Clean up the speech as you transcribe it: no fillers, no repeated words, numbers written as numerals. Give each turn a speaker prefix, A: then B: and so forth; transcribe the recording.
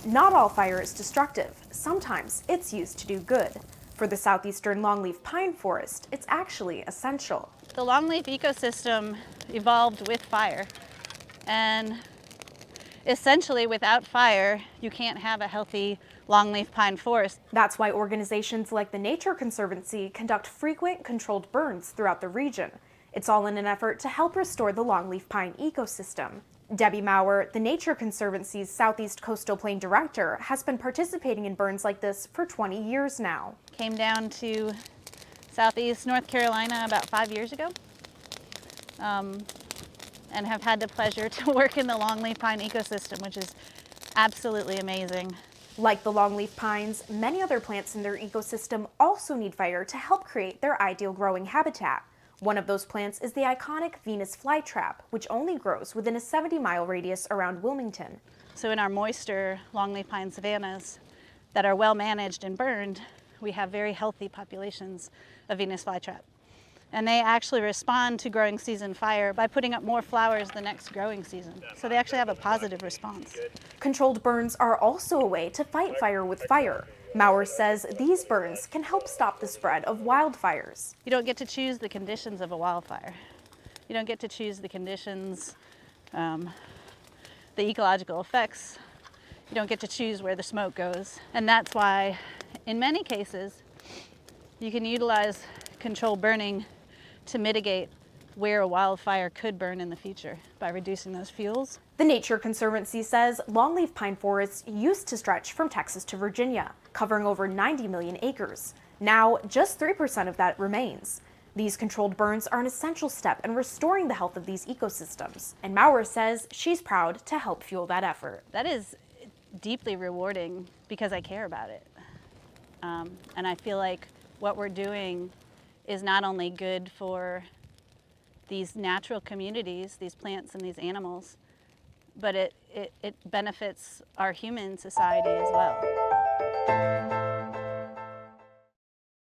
A: Not all fire is destructive. Sometimes it's used to do good. For the Southeastern Longleaf Pine Forest, it's actually essential.
B: The longleaf ecosystem evolved with fire, and essentially without fire, you can't have a healthy longleaf pine forest.
A: That's why organizations like the Nature Conservancy conduct frequent controlled burns throughout the region. It's all in an effort to help restore the longleaf pine ecosystem. Debbie Maurer, the Nature Conservancy's Southeast Coastal Plain Director, has been participating in burns like this for 20 years now.
B: Came down to Southeast North Carolina about 5 years ago, and have had the pleasure to work in the longleaf pine ecosystem, which is absolutely amazing.
A: Like the longleaf pines, many other plants in their ecosystem also need fire to help create their ideal growing habitat. One of those plants is the iconic Venus flytrap, which only grows within a 70-mile radius around Wilmington.
B: So in our moister longleaf pine savannas that are well managed and burned, we have very healthy populations of Venus flytrap. And they actually respond to growing season fire by putting up more flowers the next growing season. So they actually have a positive response.
A: Controlled burns are also a way to fight fire with fire. Maurer says these burns can help stop the spread of wildfires.
B: You don't get to choose the conditions of a wildfire. You don't get to choose the conditions, the ecological effects. You don't get to choose where the smoke goes. And that's why, in many cases, you can utilize controlled burning to mitigate where a wildfire could burn in the future by reducing those fuels.
A: The Nature Conservancy says longleaf pine forests used to stretch from Texas to Virginia, covering over 90 million acres. Now, just 3% of that remains. These controlled burns are an essential step in restoring the health of these ecosystems, and Maurer says she's proud to help fuel that effort.
B: That is deeply rewarding because I care about it. And I feel like what we're doing is not only good for these natural communities, these plants and these animals, but it benefits our human society as well.